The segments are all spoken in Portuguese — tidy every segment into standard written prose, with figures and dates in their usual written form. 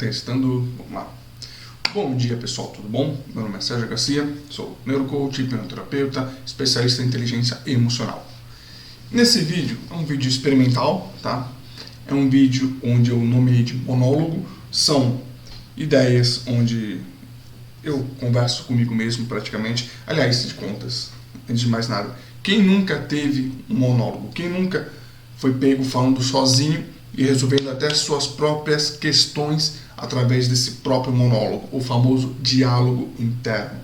Testando, vamos lá. Bom dia pessoal, tudo bom? Meu nome é Sérgio Garcia, sou neurocoach, hipnoterapeuta, especialista em inteligência emocional. Nesse vídeo, é um vídeo experimental, tá? É um vídeo onde eu nomeei de monólogo, são ideias onde eu converso comigo mesmo praticamente. Aliás, de contas, antes de mais nada, quem nunca teve um monólogo? Quem nunca foi pego falando sozinho e resolvendo até suas próprias questões através desse próprio monólogo, o famoso diálogo interno?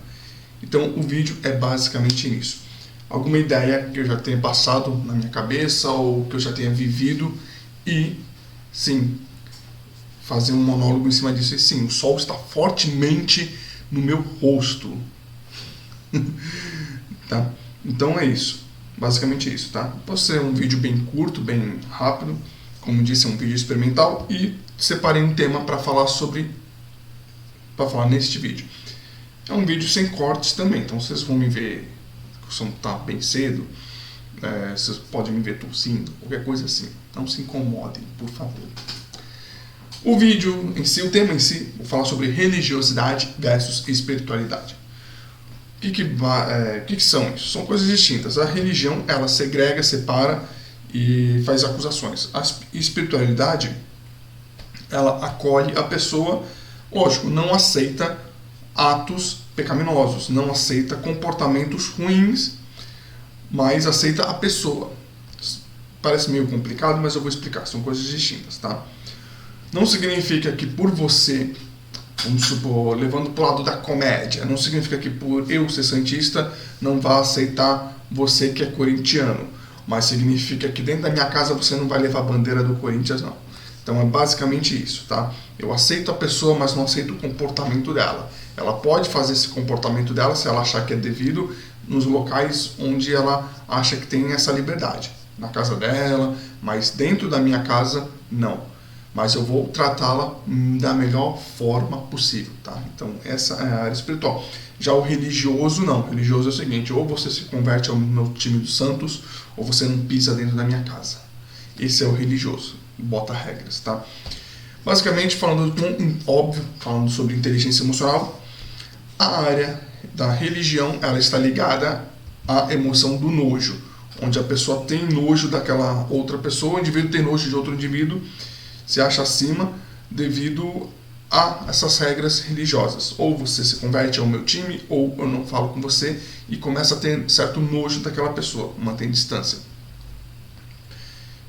Então o vídeo é basicamente isso. Alguma ideia que eu já tenha passado na minha cabeça ou que eu já tenha vivido e, sim, fazer um monólogo em cima disso. E sim, o sol está fortemente no meu rosto. Tá? Então é isso. Basicamente isso, tá? Pode ser um vídeo bem curto, bem rápido. Como disse, é um vídeo experimental e separei um tema para falar neste vídeo. É um vídeo sem cortes também, então vocês vão me ver, o som tá bem cedo, vocês podem me ver tossindo, qualquer coisa assim. Não se incomodem, por favor. O vídeo em si, o tema em si, vou falar sobre religiosidade versus espiritualidade. O que são isso? São coisas distintas. A religião, ela segrega, separa e faz acusações. A espiritualidade, ela acolhe a pessoa, lógico, não aceita atos pecaminosos, não aceita comportamentos ruins, mas aceita a pessoa. Parece meio complicado, mas eu vou explicar, são coisas distintas, tá? Não significa que por você, vamos supor, levando para o lado da comédia, não significa que por eu ser santista não vá aceitar você que é corintiano, mas significa que dentro da minha casa você não vai levar a bandeira do Corinthians, não. Então é basicamente isso, tá? Eu aceito a pessoa, mas não aceito o comportamento dela. Ela pode fazer esse comportamento dela se ela achar que é devido nos locais onde ela acha que tem essa liberdade. Na casa dela, mas dentro da minha casa, não. Mas eu vou tratá-la da melhor forma possível, tá? Então essa é a área espiritual. Já o religioso não. O religioso é o seguinte: ou você se converte ao meu time dos santos, ou você não pisa dentro da minha casa. Esse é o religioso. Bota regras, tá? Basicamente, falando óbvio, falando sobre inteligência emocional, a área da religião, ela está ligada à emoção do nojo, onde a pessoa tem nojo daquela outra pessoa, o indivíduo tem nojo de outro indivíduo, se acha acima devido a essas regras religiosas. Ou você se converte ao meu time, ou eu não falo com você, e começa a ter certo nojo daquela pessoa, mantém distância.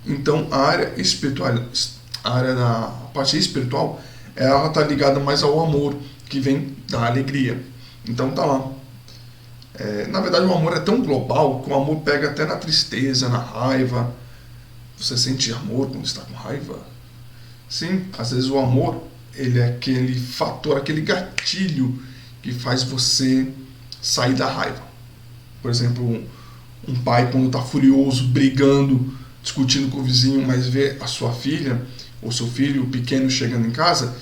Então a área espiritual, a área da parte espiritual, ela está ligada mais ao amor, que vem da alegria. Então tá lá. Na verdade o amor é tão global que o amor pega até na tristeza, na raiva. Você sente amor quando está com raiva? Sim, às vezes o amor, ele é aquele fator, aquele gatilho que faz você sair da raiva. Por exemplo, um pai quando está furioso, brigando, discutindo com o vizinho, mas vê a sua filha ou seu filho pequeno chegando em casa,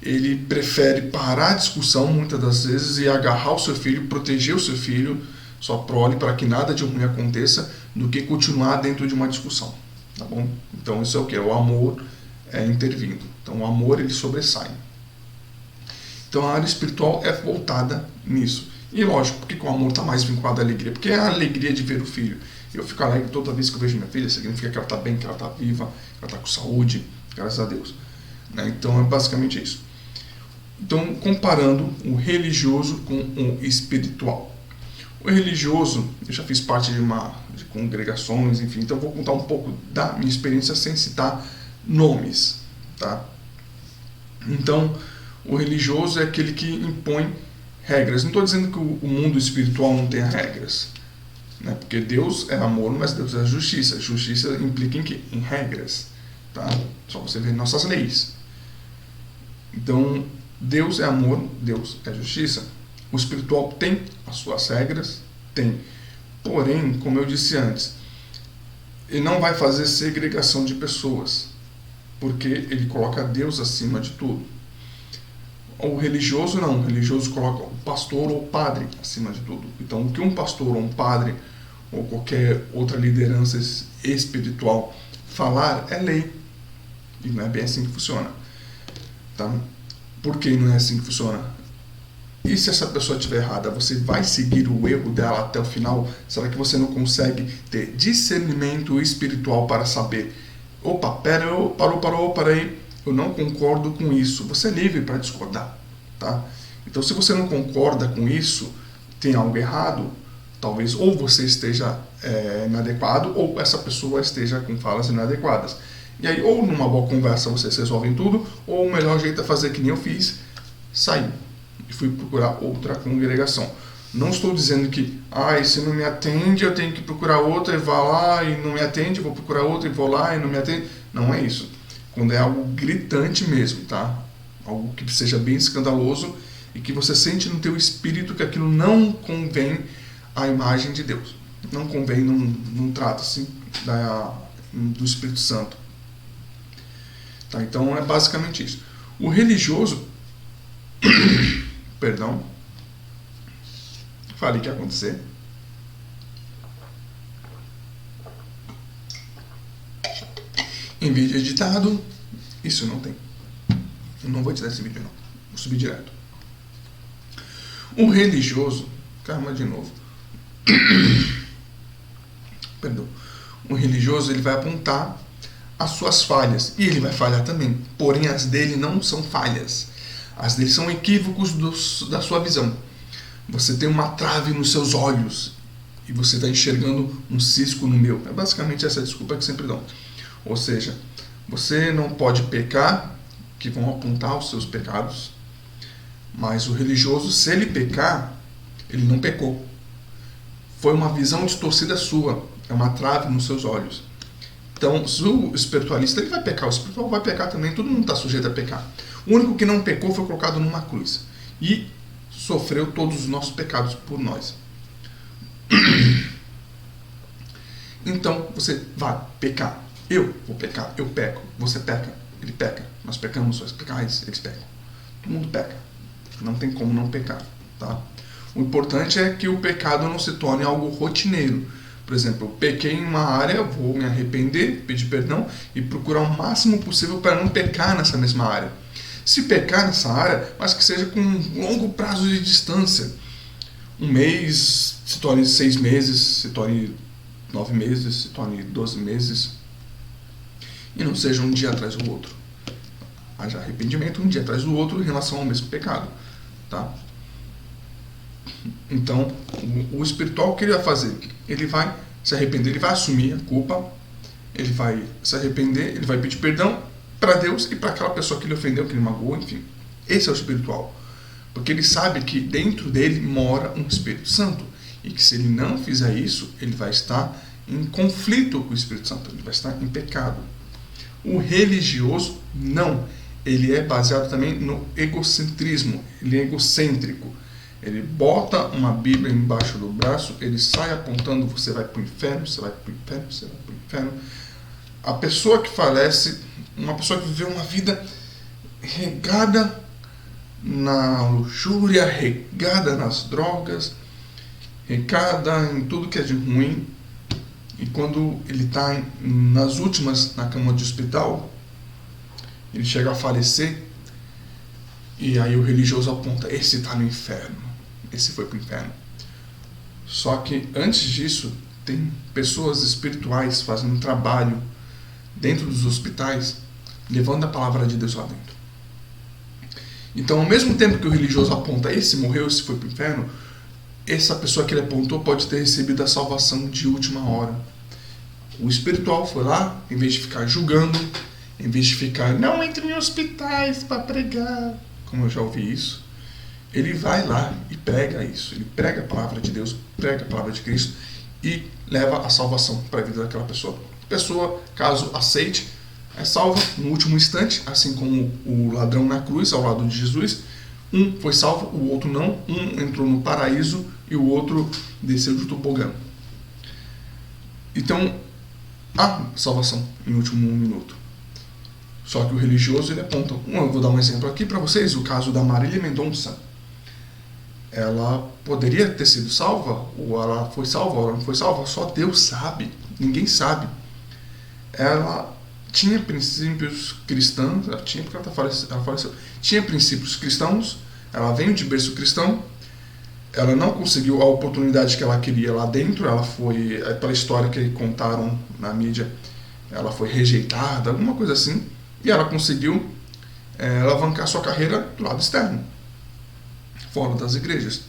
ele prefere parar a discussão muitas das vezes e agarrar o seu filho, proteger o seu filho, sua prole, para que nada de ruim aconteça, do que continuar dentro de uma discussão, tá bom? Então isso é o que? O amor intervindo. Então o amor, ele sobressai. Então a área espiritual é voltada nisso. E lógico, porque o amor está mais vinculado à alegria? Porque é a alegria de ver o filho. Eu fico alegre toda vez que eu vejo minha filha, significa que ela está bem, que ela está viva, que ela está com saúde, graças a Deus. Então é basicamente isso. Então, comparando o religioso com o espiritual. O religioso, eu já fiz parte de congregações, enfim, então vou contar um pouco da minha experiência sem citar nomes, tá? Então, o religioso é aquele que impõe regras. Não estou dizendo que o mundo espiritual não tenha regras, né? Porque Deus é amor, mas Deus é justiça. Justiça implica em quê? Em regras, tá? Só você ver nossas leis. Então, Deus é amor, Deus é justiça. O espiritual tem as suas regras? Tem. Porém, como eu disse antes, ele não vai fazer segregação de pessoas, porque ele coloca Deus acima de tudo. O religioso não. O religioso coloca o pastor ou o padre acima de tudo. Então, o que um pastor ou um padre ou qualquer outra liderança espiritual falar é lei. E não é bem assim que funciona. Tá? Por que não é assim que funciona? E se essa pessoa estiver errada, você vai seguir o erro dela até o final? Será que você não consegue ter discernimento espiritual para saber: opa, parou, eu não concordo com isso. Você é livre para discordar, tá? Então, se você não concorda com isso, tem algo errado. Talvez ou você esteja inadequado, ou essa pessoa esteja com falas inadequadas. E aí, ou numa boa conversa vocês resolvem tudo, ou o melhor jeito é fazer que nem eu fiz: sair e fui procurar outra congregação. Não estou dizendo que, se não me atende eu tenho que procurar outra, e vá lá e não me atende, eu vou procurar outra e vou lá e não me atende. Não é isso. Quando é algo gritante mesmo, tá? Algo que seja bem escandaloso e que você sente no teu espírito que aquilo não convém à imagem de Deus. Não convém, não trata-se do Espírito Santo. Tá? Então é basicamente isso. O religioso perdão, falei que ia acontecer. Em vídeo editado, isso não tem. Eu não vou editar esse vídeo, não. Vou subir direto. O religioso, calma de novo. Perdão. O religioso, ele vai apontar as suas falhas, e ele vai falhar também. Porém, as dele não são falhas. As dele são equívocos da sua visão. Você tem uma trave nos seus olhos e você está enxergando um cisco no meu. É basicamente essa desculpa que sempre dão. Ou seja, você não pode pecar, que vão apontar os seus pecados, mas o religioso, se ele pecar, ele não pecou. Foi uma visão distorcida sua, é uma trave nos seus olhos. Então, se o espiritualista, ele vai pecar, o espiritual vai pecar também, todo mundo está sujeito a pecar. O único que não pecou foi colocado numa cruz e sofreu todos os nossos pecados por nós. Então, você vai pecar. Eu vou pecar, eu peco. Você peca, ele peca. Nós pecamos, nós pecais, eles pecam. Todo mundo peca. Não tem como não pecar, tá? O importante é que o pecado não se torne algo rotineiro. Por exemplo, eu pequei em uma área, vou me arrepender, pedir perdão e procurar o máximo possível para não pecar nessa mesma área. Se pecar nessa área, mas que seja com um longo prazo de distância. 1 mês se torne 6 meses, se torne 9 meses, se torne 12 meses. E não seja um dia atrás do outro. Haja arrependimento um dia atrás do outro em relação ao mesmo pecado. Tá? Então, o espiritual, o que ele vai fazer? Ele vai se arrepender, ele vai assumir a culpa, ele vai se arrepender, ele vai pedir perdão para Deus e para aquela pessoa que ele ofendeu, que ele magoou, enfim. Esse é o espiritual. Porque ele sabe que dentro dele mora um Espírito Santo. E que se ele não fizer isso, ele vai estar em conflito com o Espírito Santo, ele vai estar em pecado. O religioso, não. Ele é baseado também no egocentrismo, ele é egocêntrico. Ele bota uma Bíblia embaixo do braço, ele sai apontando: você vai para o inferno, você vai para o inferno, você vai para o inferno. A pessoa que falece, uma pessoa que viveu uma vida regada na luxúria, regada nas drogas, regada em tudo que é de ruim, e quando ele está nas últimas, na cama de hospital, ele chega a falecer, e aí o religioso aponta: esse está no inferno, esse foi para o inferno. Só que antes disso, tem pessoas espirituais fazendo um trabalho dentro dos hospitais, levando a palavra de Deus lá dentro. Então, ao mesmo tempo que o religioso aponta: esse morreu, esse foi para o inferno, essa pessoa que ele apontou pode ter recebido a salvação de última hora. O espiritual foi lá, em vez de ficar julgando, em vez de ficar: não entre em hospitais para pregar, como eu já ouvi isso, ele vai lá e prega isso. Ele prega a palavra de Deus, prega a palavra de Cristo e leva a salvação para a vida daquela pessoa. A pessoa, caso aceite, é salva no último instante, assim como o ladrão na cruz, ao lado de Jesus. Um foi salvo, o outro não. Um entrou no paraíso e o outro desceu do tobogã. Então, há salvação em último minuto. Só que o religioso, ele aponta. Eu vou dar um exemplo aqui para vocês, o caso da Marília Mendonça. Ela poderia ter sido salva, ou ela foi salva, ou ela não foi salva, só Deus sabe, ninguém sabe. Ela tinha princípios cristãos, ela tinha porque ela faleceu, tinha princípios cristãos, ela veio de berço cristão, ela não conseguiu a oportunidade que ela queria lá dentro, ela foi, pela história que contaram na mídia, ela foi rejeitada, alguma coisa assim, e ela conseguiu alavancar sua carreira do lado externo, fora das igrejas.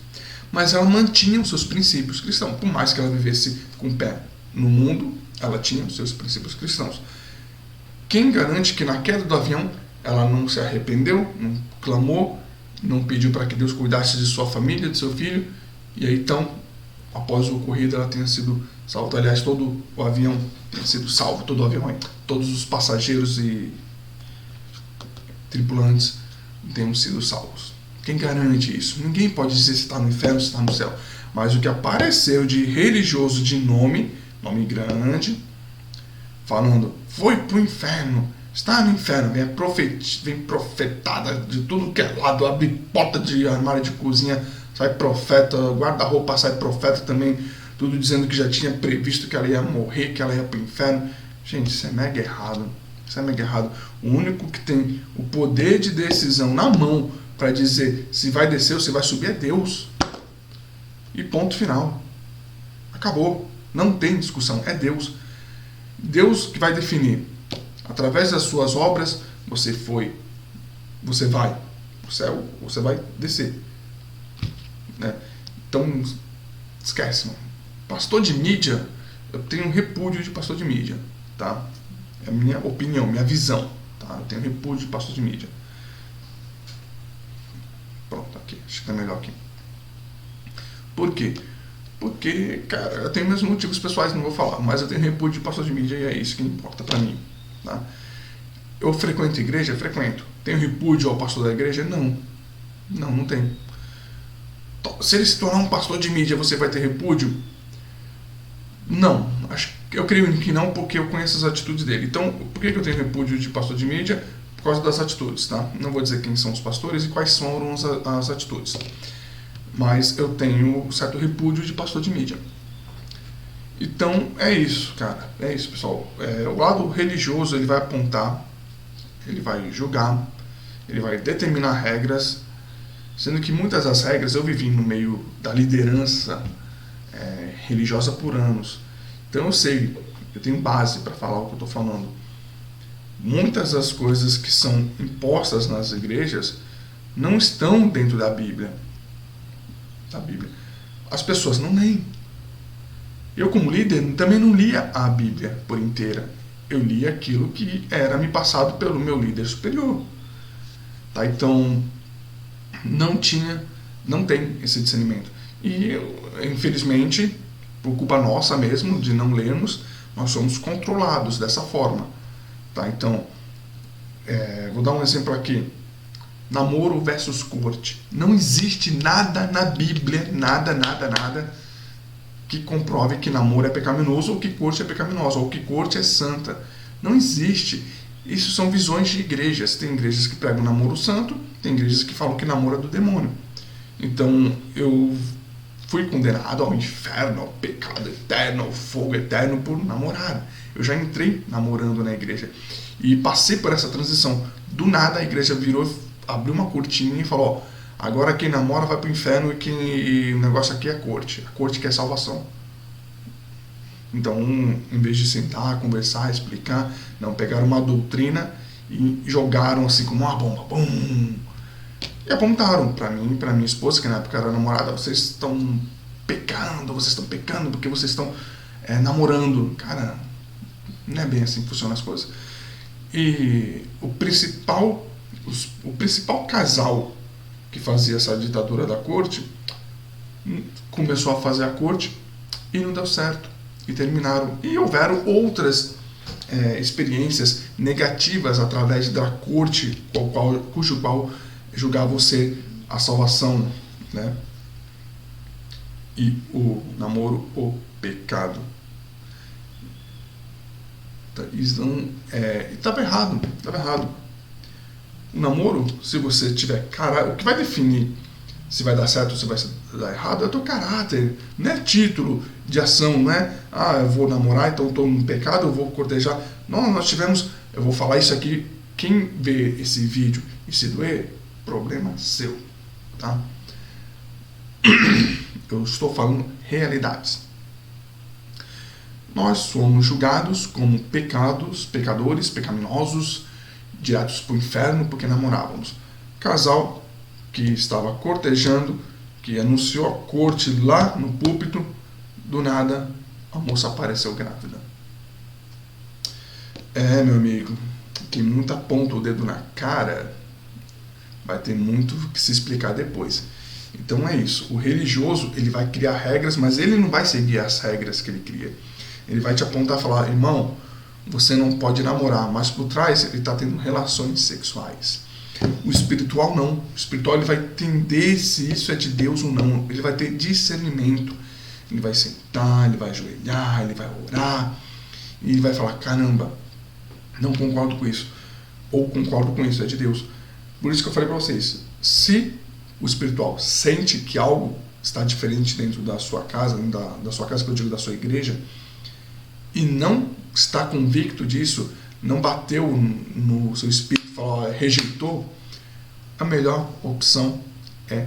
Mas ela mantinha os seus princípios cristãos, por mais que ela vivesse com o pé no mundo, ela tinha os seus princípios cristãos. Quem garante que na queda do avião ela não se arrependeu, não clamou, não pediu para que Deus cuidasse de sua família, de seu filho, e aí então, após o ocorrido, ela tenha sido salva. Aliás, todo o avião tenha sido salvo, todo o avião, todos os passageiros e tripulantes tenham sido salvos. Quem garante isso? Ninguém pode dizer se está no inferno, se está no céu. Mas o que apareceu de religioso de nome grande, falando, foi pro inferno, está no inferno, vem profetada de tudo que é lado, abre porta de armário de cozinha, sai profeta, guarda-roupa sai profeta também, tudo dizendo que já tinha previsto que ela ia morrer, que ela ia pro inferno. Gente, isso é mega errado. Isso é mega errado. O único que tem o poder de decisão na mão para dizer se vai descer ou se vai subir é Deus. E ponto final. Acabou. Não tem discussão. É Deus. Deus que vai definir. Através das suas obras, você vai pro céu, você vai descer. Né? Então, esquece, mano. Pastor de mídia, eu tenho um repúdio de pastor de mídia. Tá? É a minha opinião, minha visão. Tá? Eu tenho repúdio de pastor de mídia. Pronto, aqui. Acho que tá melhor aqui. Por quê? Porque, cara, eu tenho meus motivos pessoais, não vou falar, mas eu tenho repúdio de pastor de mídia e é isso que importa pra mim. Tá? Eu frequento igreja? Frequento. Tenho repúdio ao pastor da igreja? Não. Não tenho. Se ele se tornar um pastor de mídia, você vai ter repúdio? Não. Eu creio que não, porque eu conheço as atitudes dele. Então, por que eu tenho repúdio de pastor de mídia? Por causa das atitudes, tá? Não vou dizer quem são os pastores e quais foram as atitudes. Mas eu tenho certo repúdio de pastor de mídia. Então, é isso, cara. É isso, pessoal. O lado religioso, ele vai apontar, ele vai julgar, ele vai determinar regras, sendo que muitas das regras eu vivi no meio da liderança religiosa por anos. Então eu sei, eu tenho base para falar o que eu estou falando. Muitas das coisas que são impostas nas igrejas não estão dentro da Bíblia. As pessoas não leem. Eu, como líder, também não lia a Bíblia por inteira. Eu lia aquilo que era me passado pelo meu líder superior. Tá? Então, não tem esse discernimento. E, infelizmente, por culpa nossa mesmo, de não lermos, nós somos controlados dessa forma. Tá? Então, vou dar um exemplo aqui. Namoro versus corte. Não existe nada na Bíblia, nada, que comprove que namoro é pecaminoso ou que corte é pecaminosa, ou que corte é santa. Não existe. Isso são visões de igrejas. Tem igrejas que pregam namoro santo, tem igrejas que falam que namoro é do demônio. Então, eu fui condenado ao inferno, ao pecado eterno, ao fogo eterno por namorar. Eu já entrei namorando na igreja e passei por essa transição. Do nada a igreja abriu uma cortina e falou, agora quem namora vai pro inferno e o negócio aqui é a corte que é salvação. Então, em vez de sentar, conversar, explicar, não, pegaram uma doutrina e jogaram assim como uma bomba, bum, e apontaram para mim e para minha esposa, que na época era namorada, vocês estão pecando porque vocês estão namorando. Cara, não é bem assim que funcionam as coisas. E o principal casal que fazia essa ditadura da corte começou a fazer a corte e não deu certo, e terminaram. E houveram outras experiências negativas através da corte, cujo qual julgavam ser a salvação, né? E o namoro, o pecado. Então, estava errado. O namoro, se você tiver caráter, o que vai definir se vai dar certo ou se vai dar errado é o teu caráter, não é título de ação, não é, eu vou namorar, então estou no pecado, eu vou cortejar. Não, nós tivemos Eu vou falar isso aqui, quem vê esse vídeo e se doer, problema seu, tá? Eu estou falando realidades. Nós somos julgados como pecadores, pecaminosos, diretos para o inferno porque namorávamos. Casal que estava cortejando, que anunciou a corte lá no púlpito, do nada a moça apareceu grávida. Meu amigo, quem muito aponta o dedo na cara vai ter muito que se explicar depois. Então é isso, o religioso ele vai criar regras, mas ele não vai seguir as regras que ele cria. Ele vai te apontar e falar, irmão, você não pode namorar, mas por trás ele está tendo relações sexuais. O espiritual não. O espiritual ele vai entender se isso é de Deus ou não. Ele vai ter discernimento. Ele vai sentar, ele vai ajoelhar, ele vai orar. E ele vai falar, caramba, não concordo com isso. Ou concordo com isso, é de Deus. Por isso que eu falei para vocês, se o espiritual sente que algo está diferente dentro da sua casa, da sua casa que eu digo da sua igreja, e não está convicto disso, não bateu no seu espírito, falou, rejeitou, a melhor opção é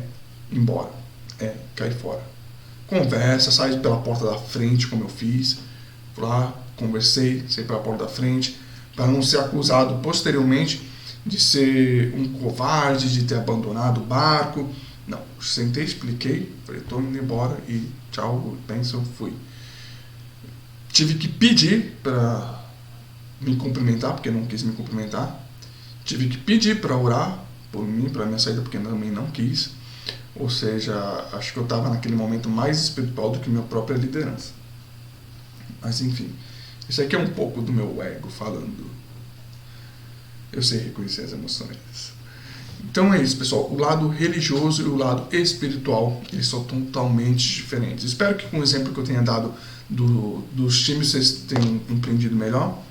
ir embora, é cair fora. Conversa, sai pela porta da frente, como eu fiz, fui lá, conversei, saí pela porta da frente, para não ser acusado posteriormente de ser um covarde, de ter abandonado o barco. Não, sentei, expliquei, falei, estou indo embora e tchau, bênção, fui. Tive que pedir para me cumprimentar, porque não quis me cumprimentar. Tive que pedir para orar por mim, para minha saída, porque também não quis. Ou seja, acho que eu estava naquele momento mais espiritual do que minha própria liderança. Mas enfim, isso aqui é um pouco do meu ego falando. Eu sei reconhecer as emoções. Então é isso, pessoal. O lado religioso e o lado espiritual, eles são totalmente diferentes. Espero que com o exemplo que eu tenha dado dos times vocês tenham compreendido melhor,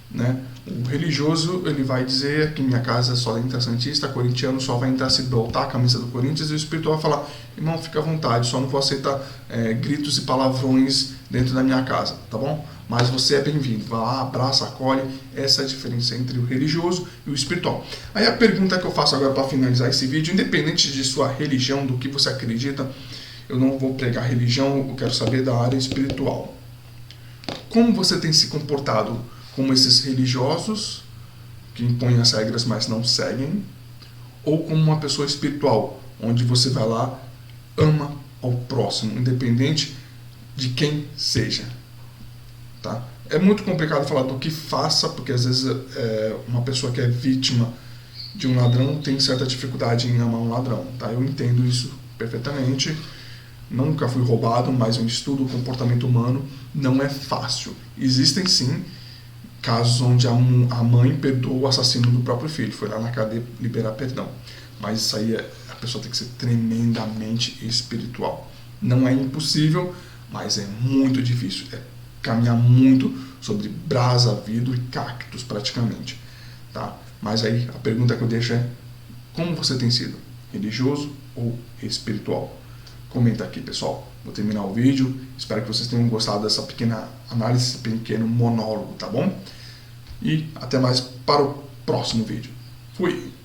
né? O religioso ele vai dizer que minha casa só entra santista, corintiano só vai entrar se botar a camisa do Corinthians, e o espiritual vai falar, irmão, fica à vontade, só não vou aceitar gritos e palavrões dentro da minha casa, tá bom? Mas você é bem-vindo, vai lá, abraça, acolhe. Essa é a diferença entre o religioso e o espiritual. Aí a pergunta que eu faço agora para finalizar esse vídeo, independente de sua religião, do que você acredita, eu não vou pregar religião, eu quero saber da área espiritual. Como você tem se comportado como esses religiosos que impõem as regras, mas não seguem, ou como uma pessoa espiritual, onde você vai lá, ama ao próximo, independente de quem seja. Tá? É muito complicado falar do que faça, porque às vezes uma pessoa que é vítima de um ladrão tem certa dificuldade em amar um ladrão. Tá? Eu entendo isso perfeitamente. Nunca fui roubado, mas eu estudo o comportamento humano, não é fácil. Existem sim casos onde a mãe perdoou o assassino do próprio filho, foi lá na cadeia liberar perdão. Mas isso aí a pessoa tem que ser tremendamente espiritual. Não é impossível, mas é muito difícil. É caminhar muito sobre brasa, vidro e cactos praticamente. Tá? Mas aí a pergunta que eu deixo é, como você tem sido? Religioso ou espiritual? Comenta aqui, pessoal. Vou terminar o vídeo. Espero que vocês tenham gostado dessa pequena análise, esse pequeno monólogo, tá bom? E até mais para o próximo vídeo. Fui!